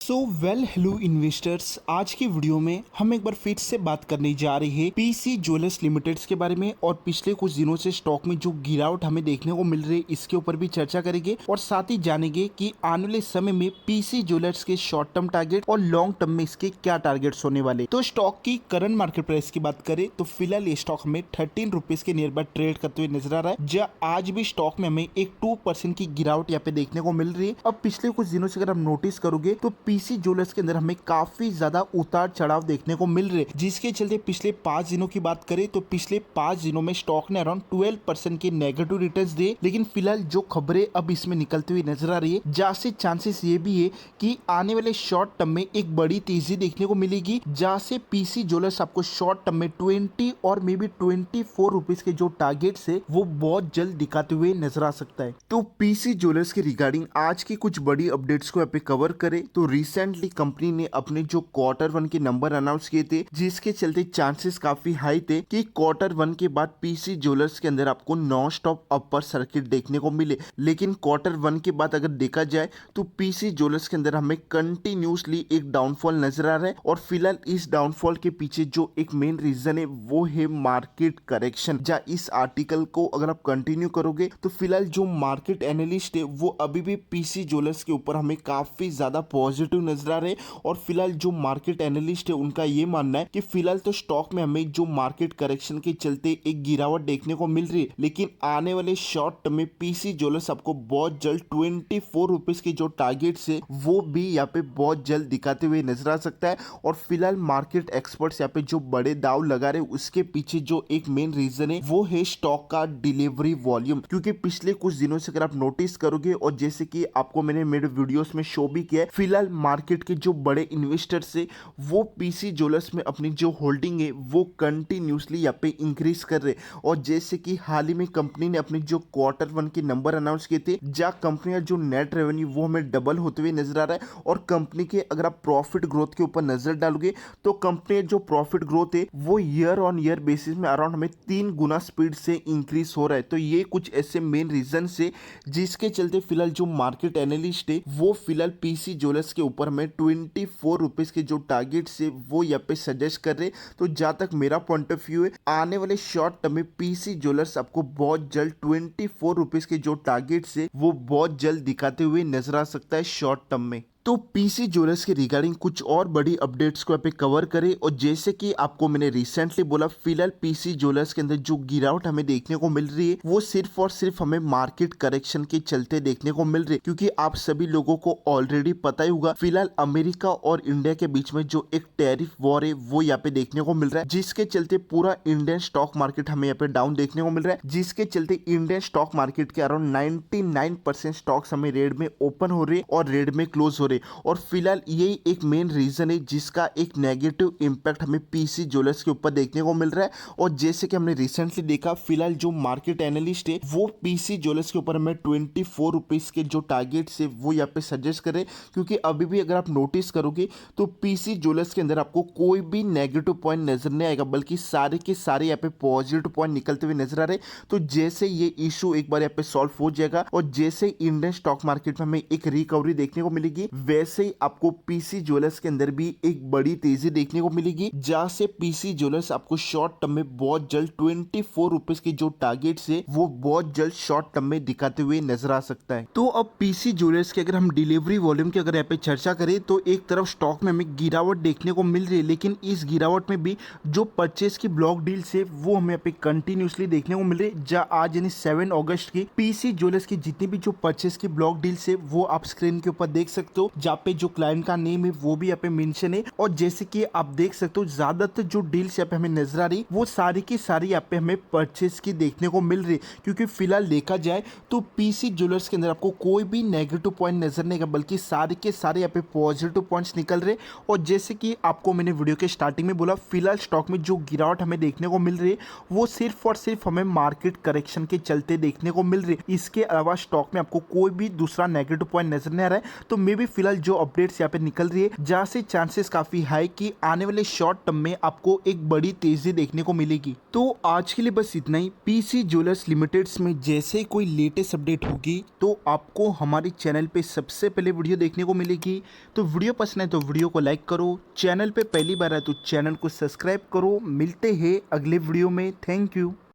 Hello investors, आज की video में हम एक बार फिर से बात करने जा रहे हैं पीसी ज्वेलर्स लिमिटेड के बारे में और पिछले कुछ दिनों से स्टॉक में जो गिरावट हमें देखने को मिल रही है इसके ऊपर भी चर्चा करेंगे और साथ ही जानेंगे कि आने वाले समय में पीसी ज्वेलर्स के शॉर्ट टर्म टारगेट और लॉन्ग टर्म में इसके क्या टारगेट्स होने वाले। तो स्टॉक की करंट मार्केट प्राइस की बात करें तो फिलहाल ये स्टॉक हमें 13 रुपीज के नियर बाय ट्रेड करते हुए नजर आ रहा है, जहाँ आज भी स्टॉक में हमें एक 2% की गिरावट यहाँ पे देखने को मिल रही है। अब पिछले कुछ दिनों से अगर हम नोटिस करोगे तो पीसी ज्वेलर्स के अंदर हमें काफी ज्यादा उतार चढ़ाव देखने को मिल रहे, जिसके चलते पिछले 5 दिनों की बात करें तो पिछले 5 दिनों में स्टॉक ने अराउंड 12% के नेगेटिव रिटर्न्स दिए। लेकिन फिलहाल जो खबरें अब इसमें निकलती हुई नजर आ रही है, जहाँ से चांसेस ये भी है कि आने वाले शॉर्ट टर्म में एक बड़ी तेजी देखने को मिलेगी, जहाँ से पीसी ज्वेलर्स आपको शॉर्ट टर्म में 20 और मे बी 24 रुपीज के जो टारगेट्स है वो बहुत जल्द दिखाते हुए नजर आ सकता है। तो पीसी ज्वेलर्स के रिगार्डिंग आज की कुछ बड़ी अपडेट्स को यहाँ पे कवर करें तो रिसेंटली कंपनी ने अपने जो Q1 के नंबर अनाउंस किए थे, जिसके चलते चांसेस काफी हाई थे कि Q1 के बाद पीसी ज्वेलर्स के अंदर आपको नॉन स्टॉप अपर सर्किट देखने को मिले। लेकिन Q1 के बाद अगर देखा जाए तो पीसी ज्वेलर्स के अंदर हमें कंटिन्यूसली एक डाउनफॉल नजर आ रहा है और फिलहाल इस डाउनफॉल के पीछे जो एक मेन रीजन है वो है मार्केट करेक्शन। जहाँ इस आर्टिकल को अगर आप कंटिन्यू करोगे तो फिलहाल जो मार्केट एनालिस्ट है वो अभी भी पीसी ज्वेलर्स के ऊपर हमें काफी ज्यादा पॉजिटिव नजर आ रहे हैं और फिलहाल जो मार्केट एनालिस्ट है उनका ये मानना है कि फिलहाल तो स्टॉक में हमें जो मार्केट करेक्शन के चलते एक गिरावट देखने को मिल रही है, लेकिन आने वाले शॉर्ट टर्म में पीसी ज्वेलर्स आपको बहुत जल्द 24 रुपीज के जो टारगेट्स है वो भी यहाँ पे बहुत जल्द दिखाते हुए नजर आ सकता है। और फिलहाल मार्केट एक्सपर्ट्स यहाँ पे जो बड़े दाव लगा रहे उसके पीछे जो एक मेन रीजन है वो है स्टॉक का डिलीवरी वॉल्यूम, क्योंकि पिछले कुछ दिनों से अगर आप नोटिस करोगे और जैसे कि आपको मैंने मेरे वीडियोस में शो भी किया है, फिलहाल मार्केट के जो बड़े इन्वेस्टर्स से वो पीसी ज्वेलर्स में अपनी जो होल्डिंग है वो कंटिन्यूसली यहाँ पे इंक्रीज कर रहे। और जैसे कि हाल ही में कंपनी ने अपने जो Q1 के नंबर अनाउंस किए थे, जहाँ कंपनी का जो नेट रेवेन्यू वो हमें डबल होते हुए नजर आ रहा है। और कंपनी के अगर आप प्रॉफिट ग्रोथ के ऊपर नजर डालोगे तो कंपनी जो प्रॉफिट ग्रोथ है वो ईयर ऑन ईयर बेसिस में अराउंड हमें 3 गुना स्पीड से इंक्रीज हो रहा है। तो ये कुछ ऐसे मेन रीजन से जिसके चलते फिलहाल जो मार्केट एनालिस्ट है वो फिलहाल पीसी ज्वेलर्स के ऊपर हमें 24 रुपीज के जो टारगेट से वो यहाँ पे सजेस्ट कर रहे। तो जहां तक मेरा पॉइंट ऑफ व्यू है, आने वाले शॉर्ट टर्म में पीसी ज्वेलर्स आपको बहुत जल्द 24 रुपीज के जो टारगेट से वो बहुत जल्द दिखाते हुए नजर आ सकता है शॉर्ट टर्म में। तो पीसी ज्वेलर्स के रिगार्डिंग कुछ और बड़ी अपडेट्स को यहाँ पे कवर करें और जैसे कि आपको मैंने रिसेंटली बोला, फिलहाल पीसी ज्वेलर्स के अंदर जो गिरावट हमें देखने को मिल रही है वो सिर्फ और सिर्फ हमें मार्केट करेक्शन के चलते देखने को मिल रही है। क्योंकि आप सभी लोगों को ऑलरेडी पता ही होगा, फिलहाल अमेरिका और इंडिया के बीच में जो एक टैरिफ वॉर है वो यहाँ पे देखने को मिल रहा है, जिसके चलते पूरा इंडियन स्टॉक मार्केट हमें यहाँ पे डाउन देखने को मिल रहा है, जिसके चलते इंडियन स्टॉक मार्केट के अराउंड 99% स्टॉक्स हमें रेड में ओपन हो रहे और रेड में क्लोज हो रहे। और फिलहाल यही एक मेन रीजन है जिसका एक नेगेटिव इंपैक्ट हमें पीसी ज्वेलर्स के ऊपर देखने को मिल रहा है। और जैसे कि हमने रिसेंटली देखा, फिलहाल जो मार्केट एनालिस्ट है वो पीसी ज्वेलर्स के ऊपर हमें 24 रुपीज के जो टारगेट है वो यहाँ पे सजेस्ट करे। क्योंकि अभी भी अगर आप नोटिस करोगे तो पीसी ज्वेलर्स के अंदर आपको कोई भी नेगेटिव पॉइंट नजर नहीं आएगा, बल्कि सारे के सारे यहाँ पे पॉजिटिव पॉइंट निकलते हुए नजर आ रहे। तो जैसे ये इशू एक बार यहाँ पे सॉल्व हो जाएगा और जैसे इंडियन स्टॉक मार्केट में हमें एक रिकवरी देखने को मिलेगी, वैसे ही आपको पीसी ज्वेलर्स के अंदर भी एक बड़ी तेजी देखने को मिलेगी, जहां से पीसी ज्वेलर्स आपको शॉर्ट टर्म में बहुत जल्द 24 रुपीज के जो टारगेट है वो बहुत जल्द शॉर्ट टर्म में दिखाते हुए नजर आ सकता है। तो अब पीसी ज्वेलर्स के अगर हम डिलीवरी वॉल्यूम की अगर यहाँ पे चर्चा करें तो एक तरफ स्टॉक में हमें गिरावट देखने को मिल रही है, लेकिन इस गिरावट में भी जो परचेस की ब्लॉक डील है वो हमें यहाँ पे कंटिन्यूसली देखने को मिल रही है। जहाँ आज यानी 7 अगस्त की पीसी ज्वेलर्स की जितनी भी जो परचेस की ब्लॉक डील है वो आप स्क्रीन के ऊपर देख सकते हो, जहाँ पे जो क्लाइंट का नेम है वो भी यहाँ पे मेंशन है। और जैसे कि आप देख सकते हो ज्यादातर जो डील्स यहाँ पे हमें नजर आ रही वो सारी की सारी यहाँ पे हमें परचेस की देखने को मिल रही है। क्योंकि फिलहाल देखा जाए तो पीसी ज्वेलर्स के अंदर आपको कोई भी नेगेटिव पॉइंट नजर नहीं आएगा, बल्कि सारे के सारे यहाँ पे पॉजिटिव पॉइंट्स निकल रहे। और जैसे कि आपको मैंने वीडियो के स्टार्टिंग में बोला, फिलहाल स्टॉक में जो गिरावट हमें देखने को मिल रही है वो सिर्फ और सिर्फ हमें मार्केट करेक्शन के चलते देखने को मिल रही है। इसके अलावा स्टॉक में आपको कोई भी दूसरा नेगेटिव पॉइंट नजर नहीं आ रहा है। तो मे बी फिलहाल जो अपडेट्स यहाँ पे निकल रही है, जहाँ से चांसेस काफी हाई कि आने वाले शॉर्ट टर्म में आपको एक बड़ी तेजी देखने को मिलेगी। तो आज के लिए बस इतना ही। पीसी ज्वेलर्स लिमिटेड में जैसे ही कोई लेटेस्ट अपडेट होगी तो आपको हमारे चैनल पे सबसे पहले वीडियो देखने को मिलेगी। तो वीडियो पसंद है तो वीडियो को लाइक करो, चैनल पे पहली बार है तो चैनल को सब्सक्राइब करो। मिलते हैं अगले वीडियो में। Thank you.